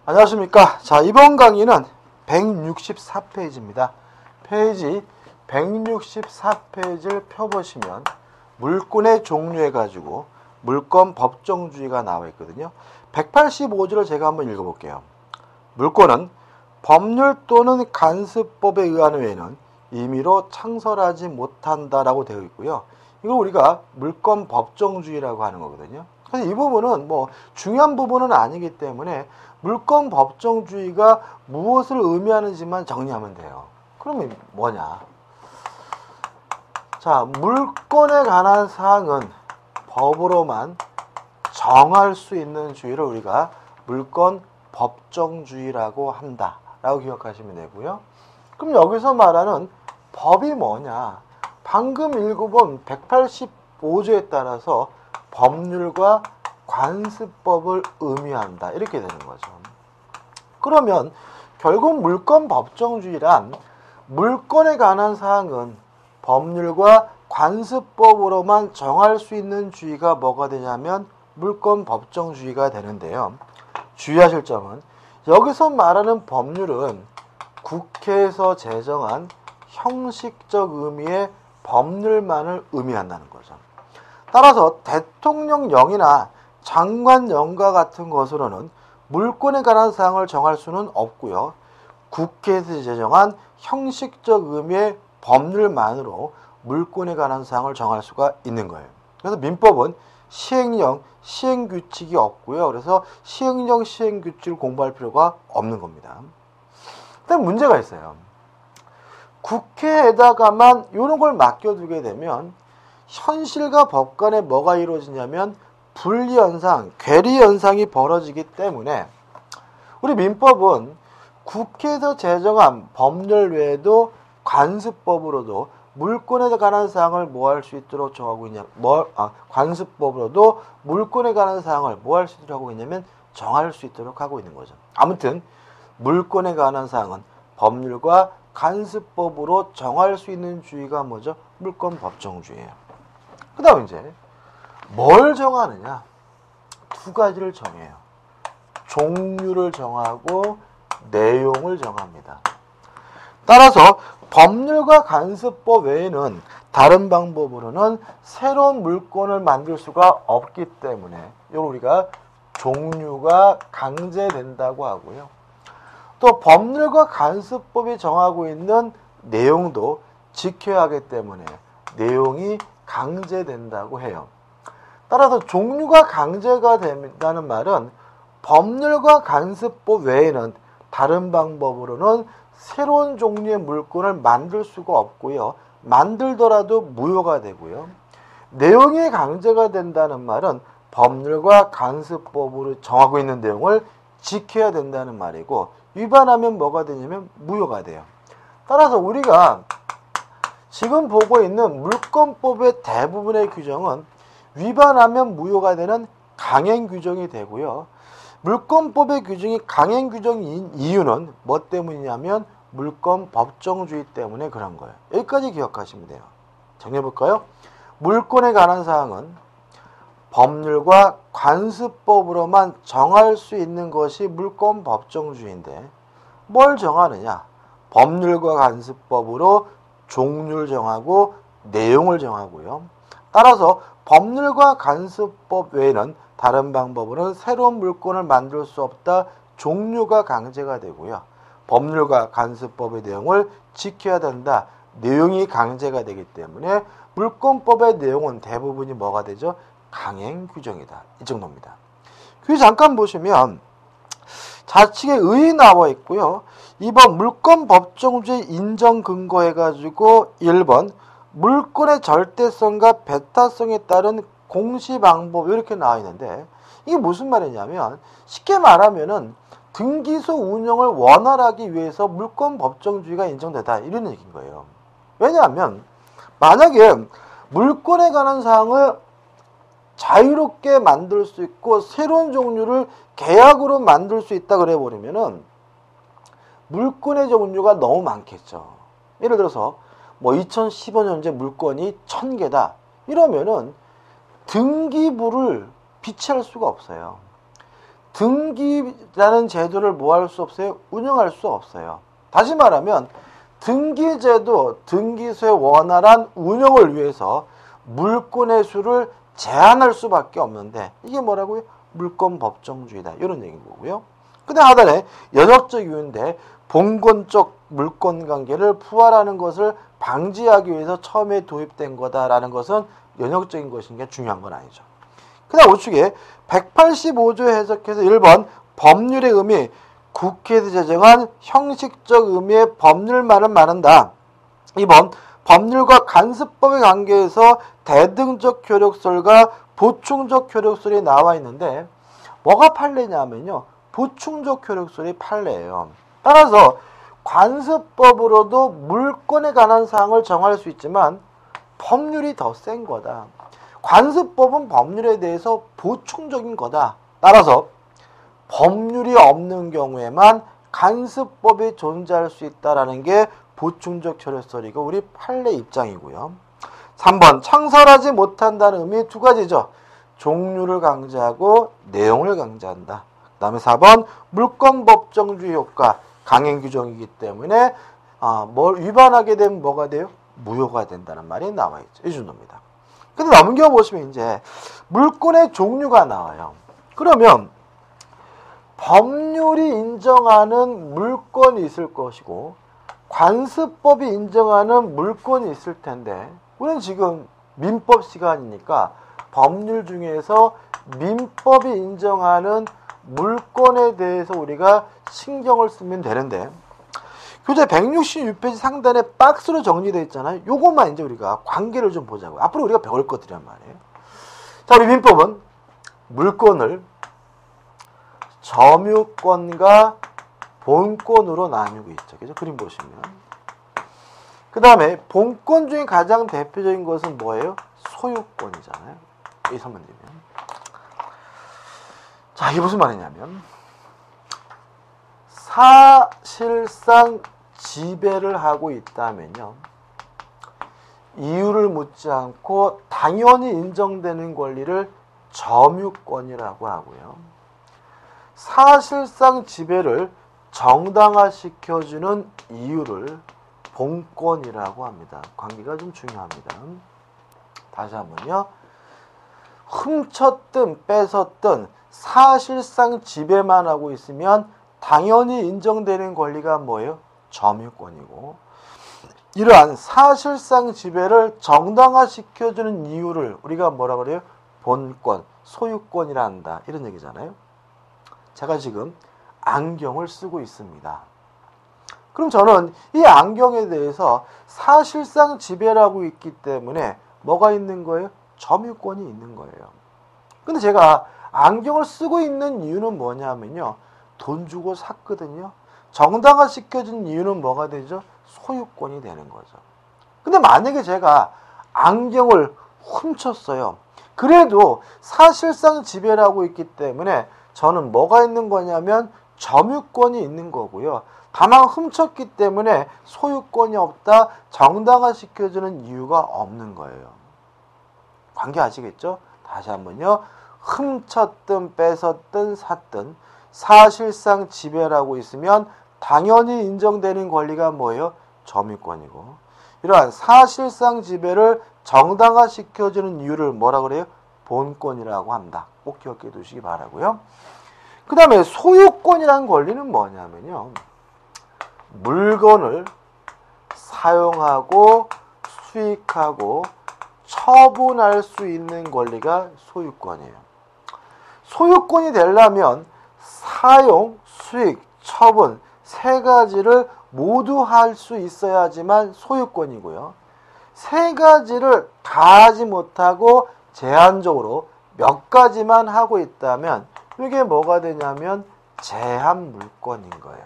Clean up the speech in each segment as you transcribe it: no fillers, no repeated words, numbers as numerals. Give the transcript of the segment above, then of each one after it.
안녕하십니까. 자, 이번 강의는 164페이지입니다. 페이지 164페이지를 펴보시면 물권의 종류해 가지고 물권 법정주의가 나와 있거든요. 185조를 제가 한번 읽어볼게요. 물권은 법률 또는 간습법에 의한 외에는 임의로 창설하지 못한다라고 되어 있고요. 이걸 우리가 물권 법정주의라고 하는 거거든요. 그래서 이 부분은 중요한 부분은 아니기 때문에 물권 법정주의가 무엇을 의미하는지만 정리하면 돼요. 그러면 뭐냐? 자, 물권에 관한 사항은 법으로만 정할 수 있는 주의를 우리가 물권 법정주의라고 한다라고 기억하시면 되고요. 그럼 여기서 말하는 법이 뭐냐? 방금 읽어본 185조에 따라서 법률과 관습법을 의미한다. 이렇게 되는 거죠. 그러면 결국 물권 법정주의란 물권에 관한 사항은 법률과 관습법으로만 정할 수 있는 주의가 뭐가 되냐면 물권 법정주의가 되는데요. 주의하실 점은 여기서 말하는 법률은 국회에서 제정한 형식적 의미의 법률만을 의미한다는 거죠. 따라서 대통령령이나 장관령과 같은 것으로는 물권에 관한 사항을 정할 수는 없고요. 국회에서 제정한 형식적 의미의 법률만으로 물권에 관한 사항을 정할 수가 있는 거예요. 그래서 민법은 시행령, 시행규칙이 없고요. 그래서 시행령, 시행규칙을 공부할 필요가 없는 겁니다. 그다음 문제가 있어요. 국회에다가만 이런 걸 맡겨두게 되면 현실과 법 간에 뭐가 이루어지냐면 분리현상, 괴리현상이 벌어지기 때문에 우리 민법은 국회에서 제정한 법률 외에도 관습법으로도 물권에 관한 사항을 뭐 할 수 있도록 정하고 있냐, 관습법으로도 물권에 관한 사항을 뭐 할 수 있도록 하고 있냐면 정할 수 있도록 하고 있는 거죠. 아무튼 물권에 관한 사항은 법률과 관습법으로 정할 수 있는 주의가 뭐죠? 물권 법정주의예요. 그 다음 이제 뭘 정하느냐? 두 가지를 정해요. 종류를 정하고 내용을 정합니다. 따라서 법률과 관습법 외에는 다른 방법으로는 새로운 물권을 만들 수가 없기 때문에 이걸 우리가 종류가 강제된다고 하고요. 또 법률과 관습법이 정하고 있는 내용도 지켜야 하기 때문에 내용이 강제된다고 해요. 따라서 종류가 강제가 된다는 말은 법률과 관습법 외에는 다른 방법으로는 새로운 종류의 물권을 만들 수가 없고요. 만들더라도 무효가 되고요. 내용이 강제가 된다는 말은 법률과 관습법으로 정하고 있는 내용을 지켜야 된다는 말이고 위반하면 뭐가 되냐면 무효가 돼요. 따라서 우리가 지금 보고 있는 물권법의 대부분의 규정은 위반하면 무효가 되는 강행 규정이 되고요. 물권법의 규정이 강행 규정인 이유는 뭐 때문이냐면 물권 법정주의 때문에 그런 거예요. 여기까지 기억하시면 돼요. 정리해볼까요? 물권에 관한 사항은 법률과 관습법으로만 정할 수 있는 것이 물권 법정주의인데 뭘 정하느냐? 법률과 관습법으로 종류를 정하고 내용을 정하고요. 따라서 법률과 관습법 외에는 다른 방법으로는 새로운 물권을 만들 수 없다. 종류가 강제가 되고요. 법률과 관습법의 내용을 지켜야 된다. 내용이 강제가 되기 때문에 물권법의 내용은 대부분이 뭐가 되죠? 강행 규정이다. 이 정도입니다. 그 잠깐 보시면 좌측에 의 나와 있고요. 2번 물권 법정주의 인정 근거 해가지고 1번 물권의 절대성과 배타성에 따른 공시 방법 이렇게 나와 있는데 이게 무슨 말이냐면 쉽게 말하면은 등기소 운영을 원활하기 위해서 물권 법정주의가 인정되다 이런 얘기인 거예요. 왜냐하면 만약에 물권에 관한 사항을 자유롭게 만들 수 있고 새로운 종류를 계약으로 만들 수 있다 그래 버리면은 물권의 종류가 너무 많겠죠. 예를 들어서 2015년제 물권이 1000개다 이러면은 등기부를 비치할 수가 없어요. 등기라는 제도를 뭐 할 수 없어요? 운영할 수 없어요. 다시 말하면 등기제도, 등기소의 원활한 운영을 위해서 물권의 수를 제한할 수밖에 없는데 이게 뭐라고요? 물권법정주의다. 이런 얘기인 거고요. 그 다음 하단에 연역적 이유인데 본권적 물권관계를 부활하는 것을 방지하기 위해서 처음에 도입된 거다라는 것은 연역적인 것인 게 중요한 건 아니죠. 그 다음 우측에 185조 해석해서 1번 법률의 의미 국회에서 제정한 형식적 의미의 법률만을 말한다. 2번 법률과 간섭법의 관계에서 대등적 효력설과 보충적 효력설이 나와 있는데 뭐가 판례냐면요. 보충적 효력설이 판례예요. 따라서 관습법으로도 물권에 관한 사항을 정할 수 있지만 법률이 더 센 거다. 관습법은 법률에 대해서 보충적인 거다. 따라서 법률이 없는 경우에만 간습법이 존재할 수 있다는 게 보충적 효력설이고 우리 판례 입장이고요. 3번 창설하지 못한다는 의미 두 가지죠. 종류를 강조하고 내용을 강조한다. 그 다음에 4번 물권법정주의 효과 강행 규정이기 때문에 뭘 위반하게 되면 뭐가 돼요? 무효가 된다는 말이 나와 있죠. 이 정도입니다. 근데 넘겨보시면 이제 물권의 종류가 나와요. 그러면 법률이 인정하는 물권이 있을 것이고 관습법이 인정하는 물권이 있을 텐데 우리는 지금 민법 시간이니까 법률 중에서 민법이 인정하는 물권에 대해서 우리가 신경을 쓰면 되는데 교재 166페이지 상단에 박스로 정리되어 있잖아요. 요것만 이제 우리가 관계를 좀 보자고요. 앞으로 우리가 배울 것들이란 말이에요. 자, 우리 민법은 물권을 점유권과 본권으로 나누고 있죠. 그죠? 그림 보시면. 그 다음에 본권 중에 가장 대표적인 것은 뭐예요? 소유권이잖아요. 이 선문이면. 자, 이게 무슨 말이냐면 사실상 지배를 하고 있다면요. 이유를 묻지 않고 당연히 인정되는 권리를 점유권이라고 하고요. 사실상 지배를 정당화시켜주는 이유를 본권이라고 합니다. 관계가 좀 중요합니다. 다시 한번요. 훔쳤든 뺏었든 사실상 지배만 하고 있으면 당연히 인정되는 권리가 뭐예요? 점유권이고 이러한 사실상 지배를 정당화시켜주는 이유를 우리가 뭐라 그래요? 본권, 소유권이라 한다. 이런 얘기잖아요. 제가 지금 안경을 쓰고 있습니다. 그럼 저는 이 안경에 대해서 사실상 지배를 하고 있기 때문에 뭐가 있는 거예요? 점유권이 있는 거예요. 근데 제가 안경을 쓰고 있는 이유는 뭐냐면요. 돈 주고 샀거든요. 정당화시켜준 이유는 뭐가 되죠? 소유권이 되는 거죠. 근데 만약에 제가 안경을 훔쳤어요. 그래도 사실상 지배를 하고 있기 때문에 저는 뭐가 있는 거냐면 점유권이 있는 거고요. 다만 훔쳤기 때문에 소유권이 없다, 정당화시켜주는 이유가 없는 거예요. 관계 아시겠죠? 다시 한번요. 훔쳤든 뺏었든 샀든 사실상 지배를 하고 있으면 당연히 인정되는 권리가 뭐예요? 점유권이고 이러한 사실상 지배를 정당화시켜주는 이유를 뭐라 그래요? 본권이라고 한다. 꼭 기억해 두시기 바라고요. 그 다음에 소유권이라는 권리는 뭐냐면요. 물건을 사용하고 수익하고 처분할 수 있는 권리가 소유권이에요. 소유권이 되려면 사용, 수익, 처분 세 가지를 모두 할 수 있어야지만 소유권이고요. 세 가지를 다 하지 못하고 제한적으로 몇 가지만 하고 있다면 이게 뭐가 되냐면 제한 물권인 거예요.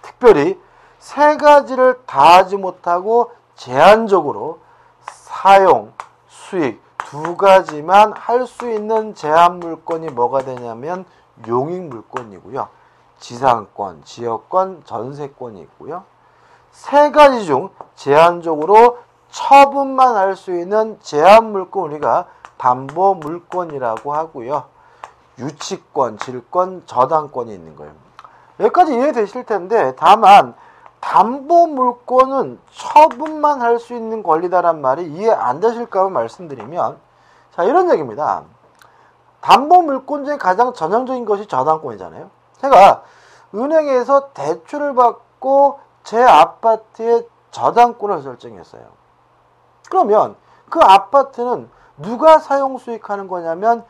특별히 세 가지를 다 하지 못하고 제한적으로 사용, 수익 두 가지만 할 수 있는 제한 물권이 뭐가 되냐면 용익 물권이고요. 지상권, 지역권, 전세권이 있고요. 세 가지 중 제한적으로 처분만 할 수 있는 제한 물권 우리가 담보 물권이라고 하고요. 유치권, 질권, 저당권이 있는 거예요. 여기까지 이해되실 텐데 다만 담보물권은 처분만 할 수 있는 권리다란 말이 이해 안 되실까 봐 말씀드리면 자 이런 얘기입니다. 담보물권 중에 가장 전형적인 것이 저당권이잖아요. 제가 은행에서 대출을 받고 제 아파트에 저당권을 설정했어요. 그러면 그 아파트는 누가 사용 수익하는 거냐면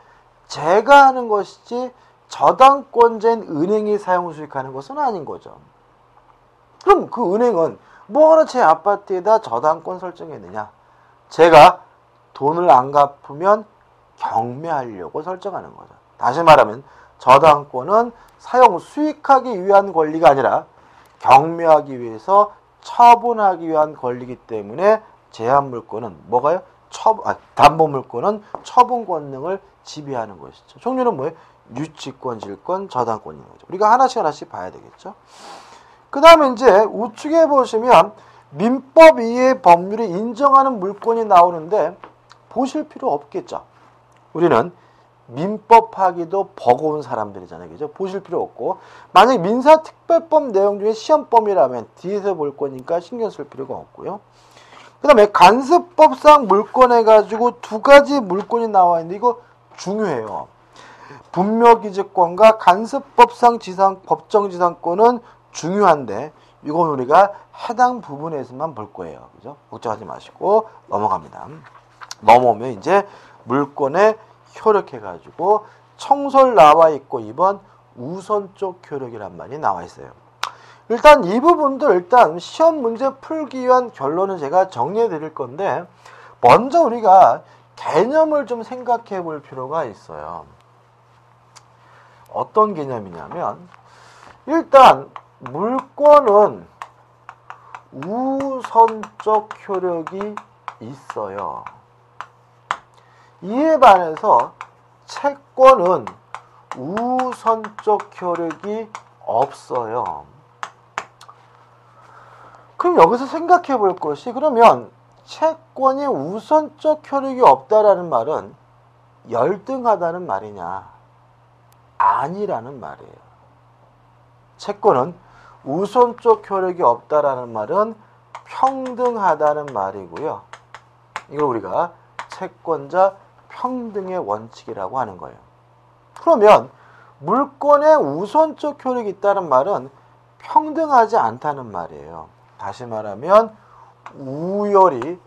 제가 하는 것이지 저당권자인 은행이 사용 수익하는 것은 아닌 거죠. 그럼 그 은행은 뭐하러 제 아파트에다 저당권 설정했느냐? 제가 돈을 안 갚으면 경매하려고 설정하는 거죠. 다시 말하면 저당권은 사용 수익하기 위한 권리가 아니라 경매하기 위해서 처분하기 위한 권리이기 때문에 제한물권은 뭐가요? 담보물권은 처분 권능을 지배하는 것이죠. 종류는 뭐예요? 유치권, 질권, 저당권인 거죠. 우리가 하나씩 봐야 되겠죠. 그 다음에 이제 우측에 보시면 민법 이외의 법률이 인정하는 물권이 나오는데 보실 필요 없겠죠. 우리는 민법 하기도 버거운 사람들이잖아요. 그죠? 보실 필요 없고 만약에 민사특별법 내용 중에 시험범위라면 뒤에서 볼 거니까 신경 쓸 필요가 없고요. 그 다음에 간습법상 물권 해가지고 두 가지 물권이 나와 있는데 이거 중요해요. 분묘기재권과 간습법상 법정지상권은 중요한데 이건 우리가 해당 부분에서만 볼 거예요. 그죠? 걱정하지 마시고 넘어갑니다. 넘어오면 이제 물권에 효력해가지고 청설 나와 있고 2번 우선적 효력이란 말이 나와 있어요. 일단 이 부분도 일단 시험 문제 풀기 위한 결론은 제가 정리해 드릴 건데 먼저 우리가 개념을 좀 생각해 볼 필요가 있어요. 어떤 개념이냐면 일단 물권은 우선적 효력이 있어요. 이에 반해서 채권은 우선적 효력이 없어요. 그럼 여기서 생각해 볼 것이 그러면 채권이 우선적 효력이 없다라는 말은 열등하다는 말이냐? 아니라는 말이에요. 채권은 우선적 효력이 없다라는 말은 평등하다는 말이고요. 이걸 우리가 채권자 평등의 원칙이라고 하는 거예요. 그러면 물권에 우선적 효력이 있다는 말은 평등하지 않다는 말이에요. 다시 말하면 우열이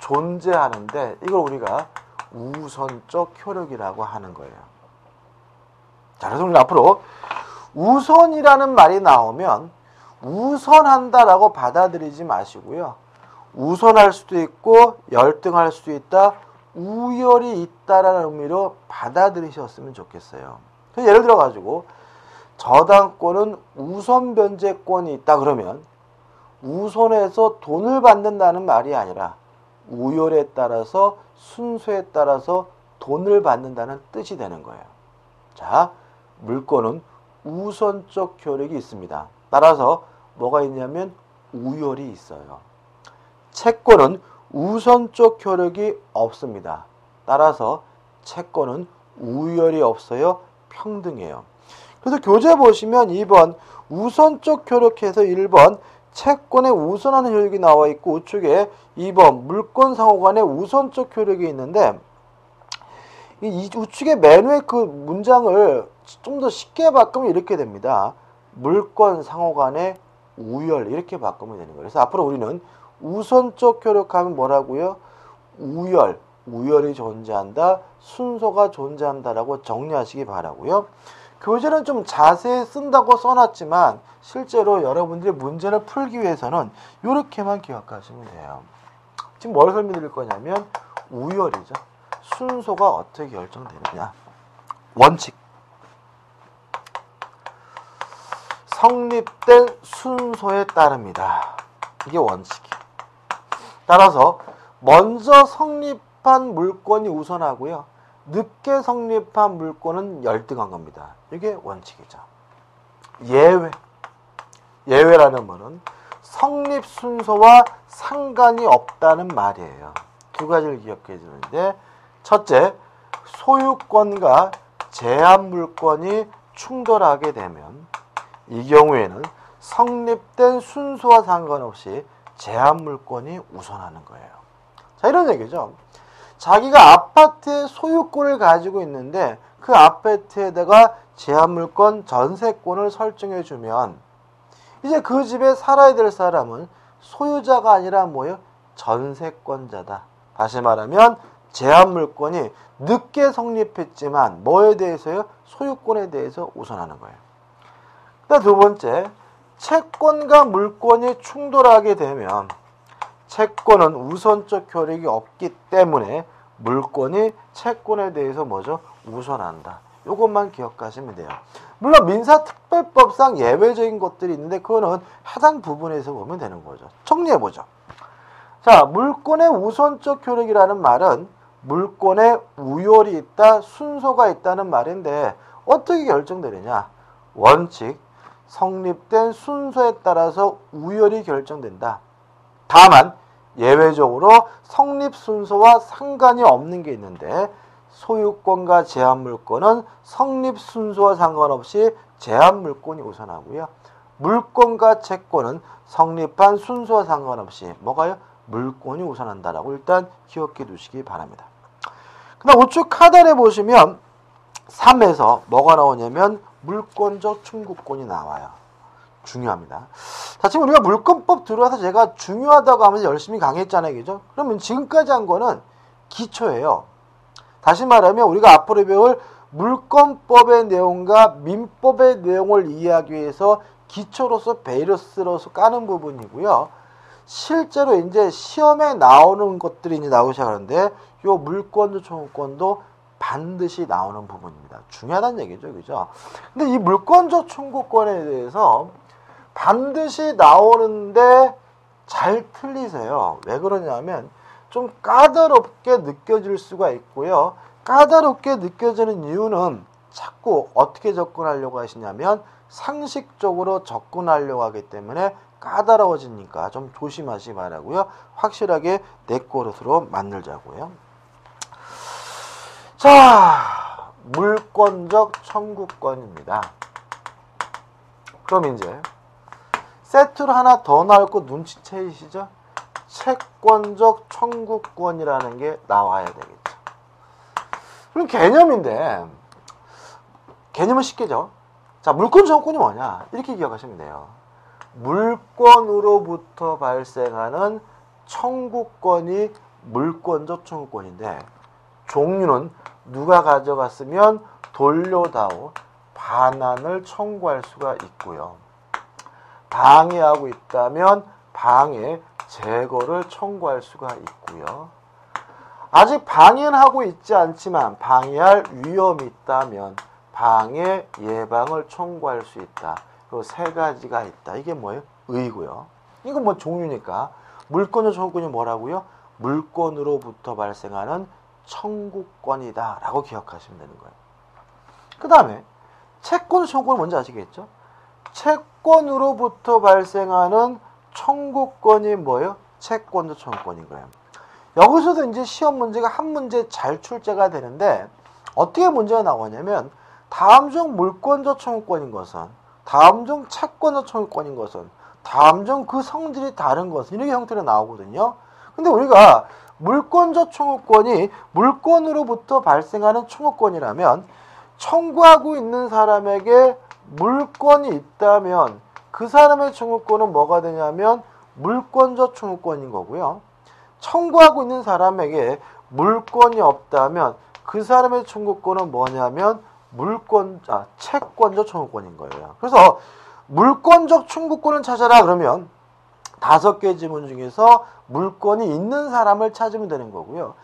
존재하는데 이걸 우리가 우선적 효력이라고 하는 거예요. 자, 그래서 우리 앞으로 우선이라는 말이 나오면 우선한다라고 받아들이지 마시고요. 우선할 수도 있고 열등할 수도 있다. 우열이 있다라는 의미로 받아들이셨으면 좋겠어요. 예를 들어 가지고 저당권은 우선 변제권이 있다 그러면 우선해서 돈을 받는다는 말이 아니라 우열에 따라서 순서에 따라서 돈을 받는다는 뜻이 되는 거예요. 자, 물권은 우선적 효력이 있습니다. 따라서 뭐가 있냐면 우열이 있어요. 채권은 우선적 효력이 없습니다. 따라서 채권은 우열이 없어요. 평등해요. 그래서 교재 보시면 2번 우선적 효력해서 1번 채권에 우선하는 효력이 나와 있고 우측에 2번 물권상호간에 우선적 효력이 있는데 이 우측에 맨 위에 그 문장을 좀 더 쉽게 바꾸면 이렇게 됩니다. 물권상호간에 우열 이렇게 바꾸면 되는 거예요. 그래서 앞으로 우리는 우선적 효력하면 뭐라고요? 우열이 존재한다, 순서가 존재한다라고 정리하시기 바라고요. 교재는 좀 자세히 쓴다고 써놨지만 실제로 여러분들이 문제를 풀기 위해서는 이렇게만 기억하시면 돼요. 지금 뭘 설명드릴 거냐면 우열이죠. 순서가 어떻게 결정되느냐. 원칙. 성립된 순서에 따릅니다. 이게 원칙이에요. 따라서 먼저 성립한 물권이 우선하고요. 늦게 성립한 물권은 열등한 겁니다. 이게 원칙이죠. 예외라는 말은 성립 순서와 상관이 없다는 말이에요. 두 가지를 기억해 주는데 첫째, 소유권과 제한 물건이 충돌하게 되면 이 경우에는 성립된 순서와 상관없이 제한 물건이 우선하는 거예요. 자, 이런 얘기죠. 자기가 아파트의 소유권을 가지고 있는데 그 아파트에다가 제한 물건 전세권을 설정해 주면 이제 그 집에 살아야 될 사람은 소유자가 아니라 뭐예요? 전세권자다. 다시 말하면 제한 물건이 늦게 성립했지만 뭐에 대해서요? 소유권에 대해서 우선하는 거예요. 그다음 두 번째, 채권과 물권이 충돌하게 되면 채권은 우선적 효력이 없기 때문에 물권이 채권에 대해서 뭐죠? 우선한다. 이것만 기억하시면 돼요. 물론 민사특별법상 예외적인 것들이 있는데 그거는 해당 부분에서 보면 되는 거죠. 정리해보죠. 자, 물권의 우선적 효력이라는 말은 물권에 우열이 있다, 순서가 있다는 말인데 어떻게 결정되느냐? 원칙, 성립된 순서에 따라서 우열이 결정된다. 다만 예외적으로 성립 순서와 상관이 없는 게 있는데 소유권과 제한 물권은 성립 순서와 상관없이 제한 물권이 우선하고요. 물권과 채권은 성립한 순서와 상관없이 뭐가요? 물권이 우선한다라고 일단 기억해 두시기 바랍니다. 그다음 우측 하단에 보시면 3에서 뭐가 나오냐면 물권적 충구권이 나와요. 중요합니다. 자, 지금 우리가 물권법 들어와서 제가 중요하다고 하면서 열심히 강의했잖아요. 그죠? 그러면 지금까지 한 거는 기초예요. 다시 말하면 우리가 앞으로 배울 물권법의 내용과 민법의 내용을 이해하기 위해서 기초로서 베이스로서 까는 부분이고요. 실제로 이제 시험에 나오는 것들이 이제 나오기 시작하는데 요 물권도 청구권도 반드시 나오는 부분입니다. 중요하다는 얘기죠. 그죠? 근데 이 물권적 청구권에 대해서 반드시 나오는데 잘 틀리세요. 왜 그러냐면 좀 까다롭게 느껴질 수가 있고요. 까다롭게 느껴지는 이유는 자꾸 어떻게 접근하려고 하시냐면 상식적으로 접근하려고 하기 때문에 까다로워지니까 좀 조심하시 바라고요. 확실하게 내 거릇으로 만들자고요. 자, 물권적 청구권입니다. 그럼 이제 세트로 하나 더 나올 거 눈치채시죠? 채권적 청구권이라는 게 나와야 되겠죠. 그럼 개념인데 개념은 쉽게죠. 자, 물권 청구권이 뭐냐? 이렇게 기억하시면 돼요. 물권으로부터 발생하는 청구권이 물권적 청구권인데 종류는 누가 가져갔으면 돌려다오 반환을 청구할 수가 있고요. 방해하고 있다면 방해, 제거를 청구할 수가 있고요. 아직 방해는 하고 있지 않지만 방해할 위험이 있다면 방해, 예방을 청구할 수 있다. 요 세 가지가 있다. 이게 뭐예요? 의고요. 이건 뭐 종류니까 물권적 청구권이 뭐라고요? 물권으로부터 발생하는 청구권이다 라고 기억하시면 되는 거예요. 그 다음에 채권적 청구권은 뭔지 아시겠죠? 채권으로부터 발생하는 청구권이 뭐예요? 채권적 청구권인 거예요. 여기서도 이제 시험 문제가 한 문제 잘 출제가 되는데 어떻게 문제가 나오냐면 다음 중 물권적 청구권인 것은, 다음 중 채권적 청구권인 것은, 다음 중 그 성질이 다른 것은 이렇게 형태로 나오거든요. 근데 우리가 물권적 청구권이 물권으로부터 발생하는 청구권이라면 청구하고 있는 사람에게 물권이 있다면 그 사람의 청구권은 뭐가 되냐면 물권적 청구권인 거고요. 청구하고 있는 사람에게 물권이 없다면 그 사람의 청구권은 뭐냐면 채권적 청구권인 거예요. 그래서 물권적 청구권을 찾아라 그러면 5개 지문 중에서 물권이 있는 사람을 찾으면 되는 거고요.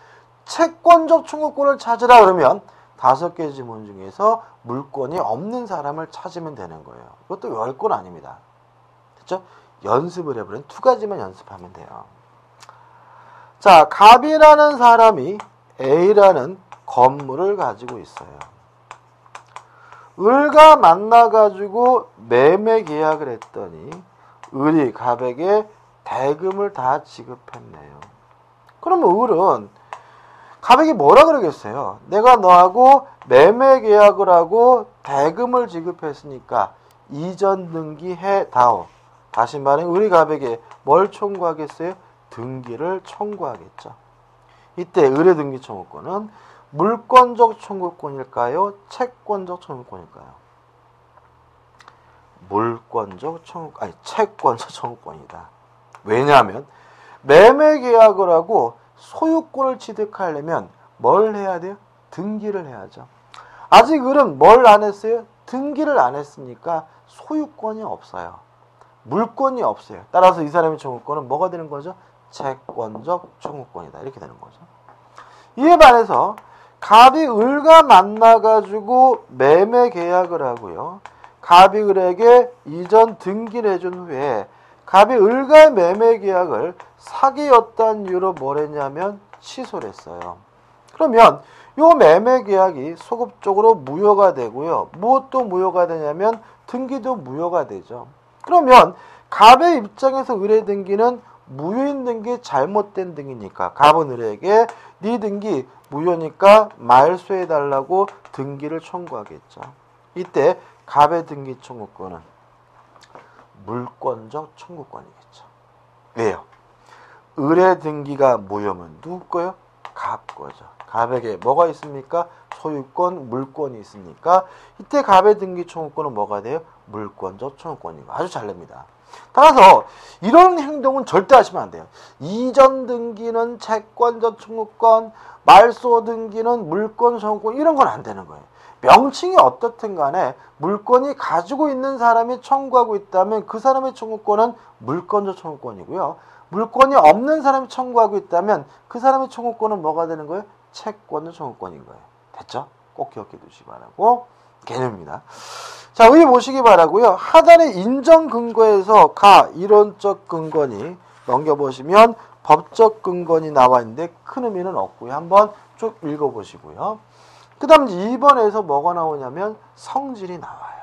채권적 청구권을 찾으라 그러면 5개 지문 중에서 물권이 없는 사람을 찾으면 되는 거예요. 이것도 외울 건 아닙니다. 됐죠? 연습을 해보면 2가지만 연습하면 돼요. 자, 갑이라는 사람이 A라는 건물을 가지고 있어요. 을과 만나가지고 매매 계약을 했더니 을이 갑에게 대금을 다 지급했네요. 그러면 을은 갑에게 뭐라 그러겠어요? 내가 너하고 매매 계약을 하고 대금을 지급했으니까 이전 등기해 다오. 다시 말해 우리 갑에게 뭘 청구하겠어요? 등기를 청구하겠죠. 이때 의뢰 등기 청구권은 물권적 청구권일까요? 채권적 청구권일까요? 채권적 청구권이다. 왜냐하면 매매 계약을 하고 소유권을 취득하려면 뭘 해야 돼요? 등기를 해야죠. 아직 을은 뭘 안 했어요? 등기를 안 했으니까 소유권이 없어요. 물권이 없어요. 따라서 이 사람의 청구권은 뭐가 되는 거죠? 채권적 청구권이다. 이렇게 되는 거죠. 이에 반해서 갑이 을과 만나가지고 매매 계약을 하고요. 갑이 을에게 이전 등기를 해준 후에 갑이 을과의 매매 계약을 사기였다는 이유로 뭘 했냐면 취소를 했어요. 그러면 이 매매 계약이 소급적으로 무효가 되고요. 무엇도 무효가 되냐면 등기도 무효가 되죠. 그러면 갑의 입장에서 을의 등기는 무효인 등기, 잘못된 등기니까 갑은 을에게 네 등기 무효니까 말소해달라고 등기를 청구하겠죠. 이때 갑의 등기 청구권은 물권적 청구권이겠죠. 왜요? 을의 등기가 무효면 누구 거요? 갑 거죠. 갑에게 뭐가 있습니까? 소유권, 물권이 있으니까 이때 갑의 등기 청구권은 뭐가 돼요? 물권적 청구권이고 아주 잘 냅니다. 따라서 이런 행동은 절대 하시면 안 돼요. 이전 등기는 채권적 청구권, 말소 등기는 물권 청구권 이런 건 안 되는 거예요. 명칭이 어떻든 간에 물권이 가지고 있는 사람이 청구하고 있다면 그 사람의 청구권은 물권적 청구권이고요. 물권이 없는 사람이 청구하고 있다면 그 사람의 청구권은 뭐가 되는 거예요? 채권적 청구권인 거예요. 됐죠? 꼭 기억해 두시기 바라고 개념입니다. 자, 여기 보시기 바라고요. 하단의 인정 근거에서 이론적 근거니 넘겨보시면 법적 근거니 나와 있는데 큰 의미는 없고요. 한번 쭉 읽어보시고요. 그 다음 2번에서 뭐가 나오냐면 성질이 나와요.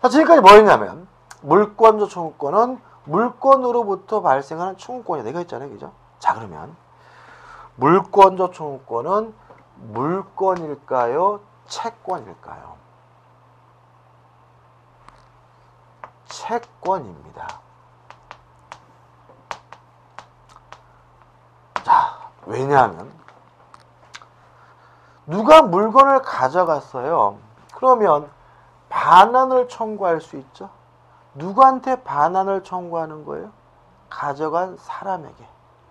자, 지금까지 뭐였냐면 물권적 청구권은 물권으로부터 발생하는 청구권이다. 이거 있잖아요. 그죠? 자, 그러면 물권적 청구권은 물권일까요? 채권일까요? 채권입니다. 자, 왜냐하면 누가 물건을 가져갔어요. 그러면 반환을 청구할 수 있죠. 누구한테 반환을 청구하는 거예요? 가져간 사람에게.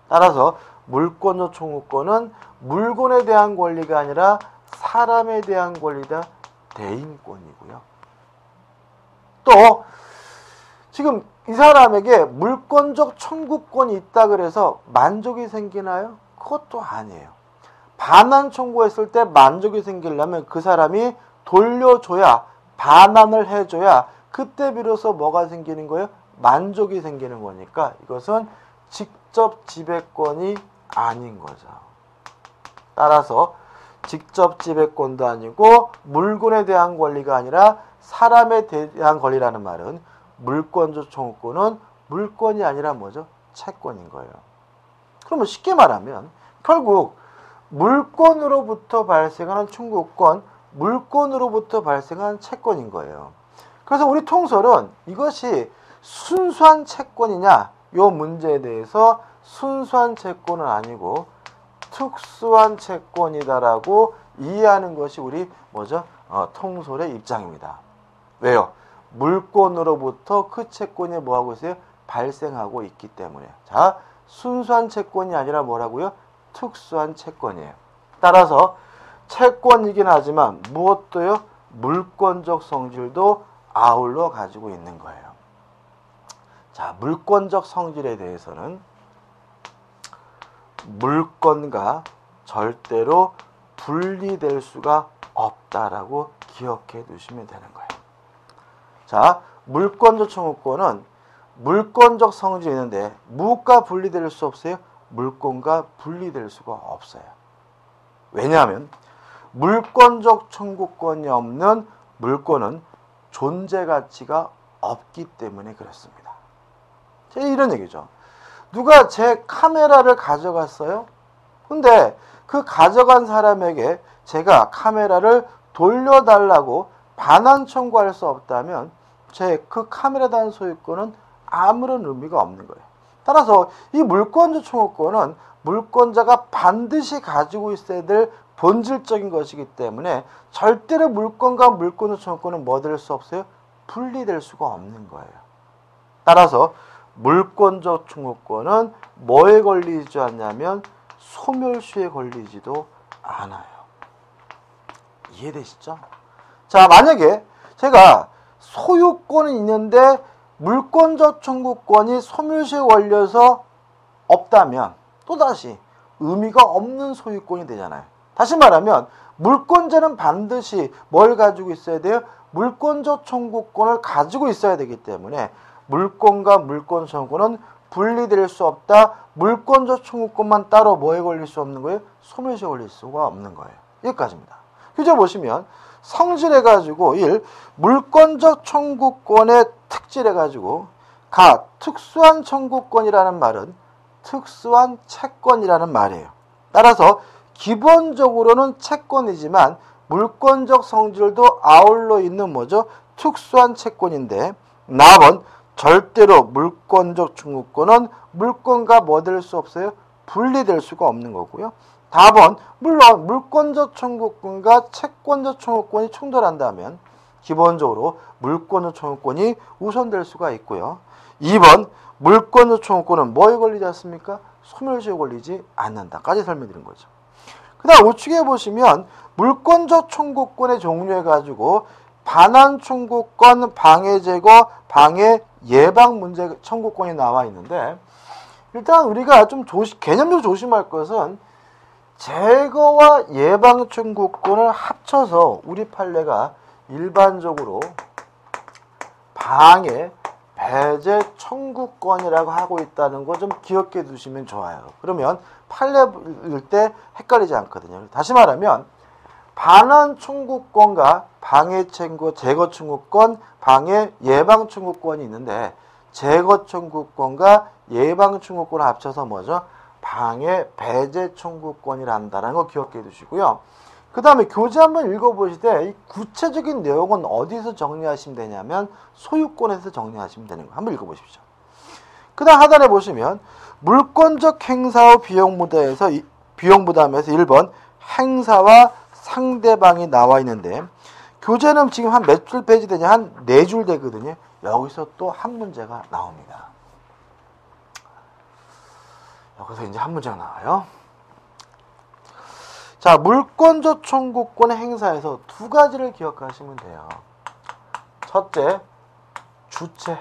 따라서 물권적 청구권은 물건에 대한 권리가 아니라 사람에 대한 권리다. 대인권이고요. 또 지금 이 사람에게 물권적 청구권이 있다 그래서 만족이 생기나요? 그것도 아니에요. 반환 청구했을 때 만족이 생기려면 그 사람이 돌려줘야, 반환을 해줘야 그때 비로소 뭐가 생기는 거예요? 만족이 생기는 거니까 이것은 직접 지배권이 아닌 거죠. 따라서 직접 지배권도 아니고 물건에 대한 권리가 아니라 사람에 대한 권리라는 말은 물권적 청구권은 물권이 아니라 뭐죠? 채권인 거예요. 그러면 쉽게 말하면 결국 물권으로부터 발생하는 청구권, 물권으로부터 발생하는 채권인 거예요. 그래서 우리 통설은 이것이 순수한 채권이냐, 이 문제에 대해서 순수한 채권은 아니고 특수한 채권이다라고 이해하는 것이 우리 뭐죠? 통설의 입장입니다. 왜요? 물권으로부터 그 채권이 뭐하고 있어요? 발생하고 있기 때문에. 자, 순수한 채권이 아니라 뭐라고요? 특수한 채권이에요. 따라서 채권이긴 하지만 무엇도요? 물권적 성질도 아울러 가지고 있는 거예요. 자, 물권적 성질에 대해서는 물권과 절대로 분리될 수가 없다라고 기억해 두시면 되는 거예요. 자, 물권적 청구권은 물권적 성질이 있는데 무엇과 분리될 수 없어요? 물권과 분리될 수가 없어요. 왜냐하면 물권적 청구권이 없는 물권은 존재 가치가 없기 때문에 그렇습니다. 이런 얘기죠. 누가 제 카메라를 가져갔어요? 근데 그 가져간 사람에게 제가 카메라를 돌려달라고 반환 청구할 수 없다면 그 카메라에 대한 소유권은 아무런 의미가 없는 거예요. 따라서 이 물권자 청구권은 물권자가 반드시 가지고 있어야 될 본질적인 것이기 때문에 절대로 물권과 물권자 청구권은 뭐 될 수 없어요? 분리될 수가 없는 거예요. 따라서 물권자 청구권은 뭐에 걸리지 않냐면 소멸시에 걸리지도 않아요. 이해되시죠? 자, 만약에 제가 소유권은 있는데 물권자 청구권이 소멸시에 걸려서 없다면 또다시 의미가 없는 소유권이 되잖아요. 다시 말하면 물권자는 반드시 뭘 가지고 있어야 돼요? 물권자 청구권을 가지고 있어야 되기 때문에 물권과 물권 청구권은 분리될 수 없다. 물권자 청구권만 따로 뭐에 걸릴 수 없는 거예요? 소멸시에 걸릴 수가 없는 거예요. 여기까지입니다. 규제 보시면 성질해가지고 1. 물권자 청구권의 특질해가지고 특수한 청구권이라는 말은 특수한 채권이라는 말이에요. 따라서 기본적으로는 채권이지만 물권적 성질도 아울러 있는 뭐죠? 특수한 채권인데 나번 절대로 물권적 청구권은 물권과 뭐 될 수 없어요? 분리될 수가 없는 거고요. 답은 물론 물권적 청구권과 채권적 청구권이 충돌한다면 기본적으로 물권적 청구권이 우선될 수가 있고요. 2번 물권적 청구권은 뭐에 걸리지 않습니까? 소멸시에 걸리지 않는다까지 설명드린 거죠. 그 다음 우측에 보시면 물권적 청구권의 종류해가지고 반환 청구권, 방해 제거, 방해 예방 문제 청구권이 나와 있는데 일단 우리가 좀 개념적으로 조심할 것은 제거와 예방 청구권을 합쳐서 우리 판례가 일반적으로 방해, 배제 청구권이라고 하고 있다는 거 좀 기억해 두시면 좋아요. 그러면 판례 읽을 때 헷갈리지 않거든요. 다시 말하면 반환 청구권과 방해 청구, 제거 청구권, 방해 예방 청구권이 있는데 제거 청구권과 예방 청구권을 합쳐서 뭐죠? 방해 배제 청구권이란다는 거 기억해 두시고요. 그 다음에 교재 한번 읽어보시되 이 구체적인 내용은 어디서 정리하시면 되냐면 소유권에서 정리하시면 되는 거 한번 읽어보십시오. 그 다음 하단에 보시면 물권적 행사 후 비용 부담에서 1번 행사와 상대방이 나와 있는데 교재는 지금 한 몇 줄 페이지 되냐? 한 4줄 되거든요. 여기서 또 한 문제가 나옵니다. 여기서 이제 한 문제가 나와요. 자, 물권적 청구권의 행사에서 두 가지를 기억하시면 돼요. 첫째, 주체,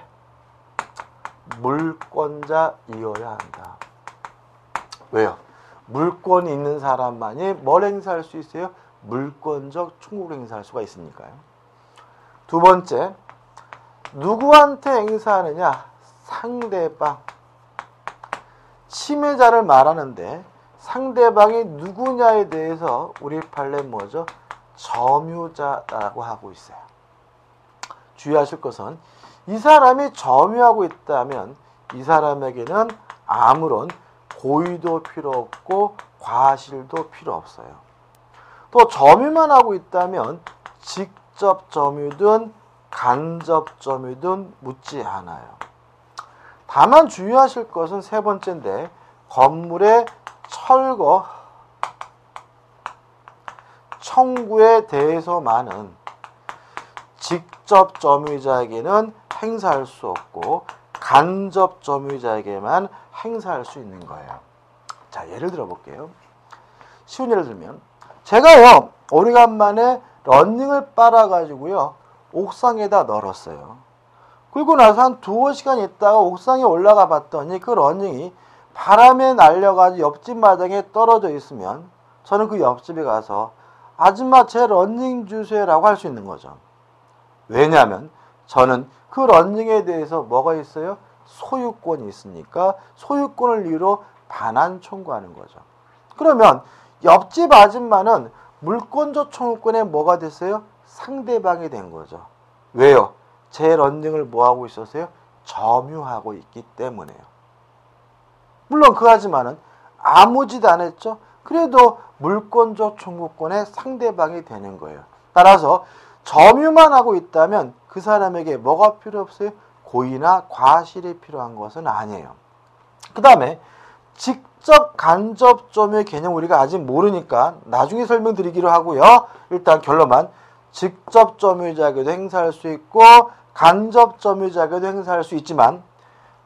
물권자이어야 한다. 왜요? 물권이 있는 사람만이 뭘 행사할 수 있어요? 물권적 청구를 행사할 수가 있으니까요. 두 번째, 누구한테 행사하느냐? 상대방. 침해자를 말하는데 상대방이 누구냐에 대해서 우리 판례 뭐죠? 점유자라고 하고 있어요. 주의하실 것은 이 사람이 점유하고 있다면 이 사람에게는 아무런 고의도 필요 없고 과실도 필요 없어요. 또 점유만 하고 있다면 직접 점유든 간접 점유든 묻지 않아요. 다만 주의하실 것은 세 번째인데 건물의 철거, 청구에 대해서만은 직접 점유자에게는 행사할 수 없고 간접 점유자에게만 행사할 수 있는 거예요. 자, 예를 들어 볼게요. 쉬운 예를 들면 제가요 오래간만에 러닝을 빨아가지고요 옥상에다 널었어요. 그리고 나서 한 2-5시간 있다가 옥상에 올라가 봤더니 그 러닝이 바람에 날려가지고 옆집 마당에 떨어져 있으면 저는 그 옆집에 가서 아줌마 제 러닝 주세요라고 할 수 있는 거죠. 왜냐하면 저는 그 러닝에 대해서 뭐가 있어요? 소유권이 있으니까 소유권을 이유로 반환 청구하는 거죠. 그러면 옆집 아줌마는 물권적 청구권에 뭐가 됐어요? 상대방이 된 거죠. 왜요? 제 러닝을 뭐하고 있었어요? 점유하고 있기 때문에요. 물론 그 아줌마는 아무 짓 안 했죠. 그래도 물권적 청구권의 상대방이 되는 거예요. 따라서 점유만 하고 있다면 그 사람에게 뭐가 필요 없어요? 고의나 과실이 필요한 것은 아니에요. 그 다음에 직접 간접 점유의 개념 우리가 아직 모르니까 나중에 설명드리기로 하고요. 일단 결론만 직접 점유자에게도 행사할 수 있고 간접 점유자에게도 행사할 수 있지만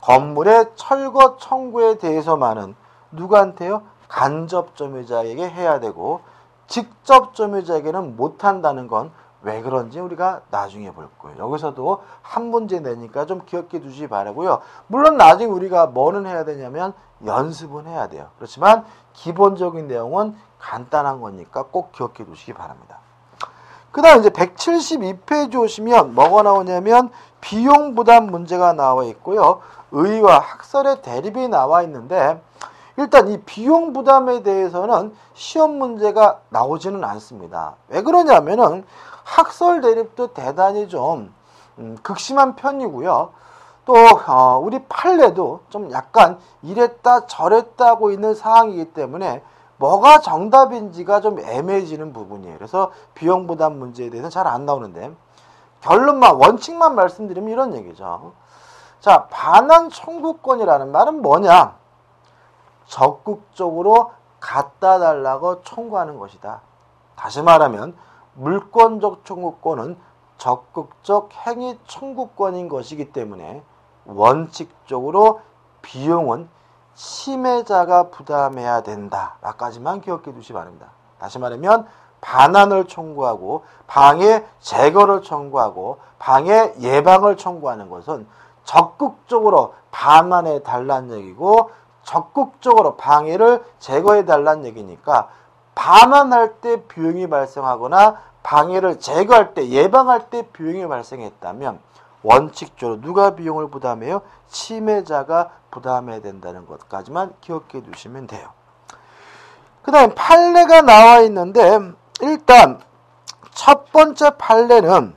건물의 철거 청구에 대해서만은 누구한테요? 간접 점유자에게 해야 되고 직접 점유자에게는 못한다는 건 왜 그런지 우리가 나중에 볼 거예요. 여기서도 한 문제 내니까 좀 기억해 두시기 바라고요. 물론 나중에 우리가 뭐는 해야 되냐면 연습은 해야 돼요. 그렇지만 기본적인 내용은 간단한 거니까 꼭 기억해 두시기 바랍니다. 그 다음 이제 172페이지 오시면 뭐가 나오냐면 비용 부담 문제가 나와 있고요. 의의와 학설의 대립이 나와 있는데 일단 이 비용 부담에 대해서는 시험 문제가 나오지는 않습니다. 왜 그러냐면은 학설 대립도 대단히 좀 극심한 편이고요. 또 우리 판례도 좀 약간 이랬다 저랬다 하고 있는 상황이기 때문에 뭐가 정답인지가 좀 애매해지는 부분이에요. 그래서 비용 부담 문제에 대해서는 잘 안 나오는데 결론만 원칙만 말씀드리면 이런 얘기죠. 자, 반환 청구권이라는 말은 뭐냐? 적극적으로 갖다 달라고 청구하는 것이다. 다시 말하면 물권적 청구권은 적극적 행위 청구권인 것이기 때문에 원칙적으로 비용은 침해자가 부담해야 된다. 라까지만 기억해 두시기 바랍니다. 다시 말하면 반환을 청구하고 방해 제거를 청구하고 방해 예방을 청구하는 것은 적극적으로 반환해 달라는 얘기고 적극적으로 방해를 제거해 달라는 얘기니까 반환할 때 비용이 발생하거나 방해를 제거할 때 예방할 때 비용이 발생했다면 원칙적으로 누가 비용을 부담해요? 침해자가 부담해야 된다는 것까지만 기억해 두시면 돼요. 그 다음에 판례가 나와 있는데 일단 첫 번째 판례는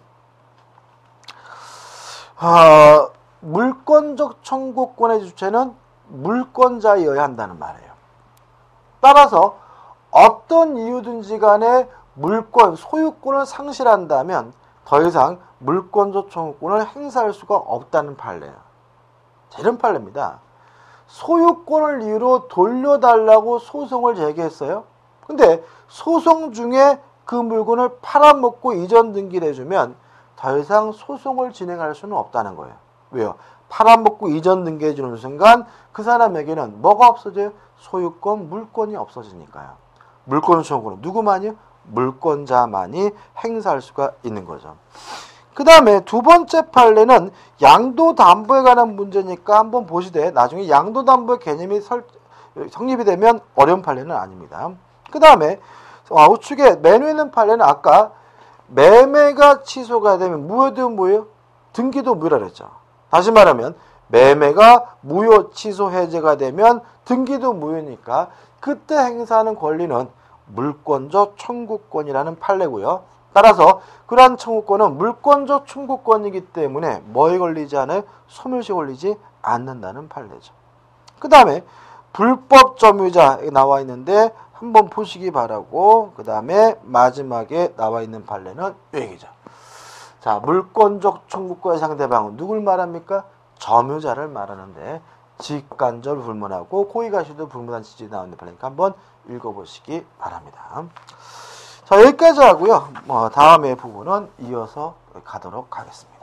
물권적 청구권의 주체는 물권자이어야 한다는 말이에요. 따라서 어떤 이유든지 간에 물권, 소유권을 상실한다면 더 이상 물권적 청구권을 행사할 수가 없다는 판례예요. 이런 판례입니다. 소유권을 이유로 돌려달라고 소송을 제기했어요. 근데 소송 중에 그 물건을 팔아먹고 이전 등기를 해주면 더 이상 소송을 진행할 수는 없다는 거예요. 왜요? 팔아먹고 이전 등기해주는 순간 그 사람에게는 뭐가 없어져요? 소유권, 물권이 없어지니까요. 물권 청구는 누구만이요? 물권자만이 행사할 수가 있는 거죠. 그 다음에 두 번째 판례는 양도담보에 관한 문제니까 한번 보시되 나중에 양도담보의 개념이 성립이 되면 어려운 판례는 아닙니다. 그 다음에 우측에 맨 위에 있는 판례는 아까 매매가 취소가 되면 무효도 무효, 등기도 무효라 그랬죠. 다시 말하면 매매가 무효 취소 해제가 되면 등기도 무효니까 그때 행사하는 권리는 물권적 청구권이라는 판례고요. 따라서 그러한 청구권은 물권적 청구권이기 때문에 뭐에 걸리지 않아요? 소멸시에 걸리지 않는다는 판례죠. 그 다음에 불법 점유자 나와 있는데 한번 보시기 바라고 그 다음에 마지막에 나와 있는 판례는 이 얘기죠. 자, 물권적 청구권의 상대방은 누굴 말합니까? 점유자를 말하는데 직간접을 불문하고 고의가시도 불문한 취지에 나오는 판례니까 한번 읽어보시기 바랍니다. 자, 여기까지 하고요. 다음의 부분은 이어서 가도록 하겠습니다.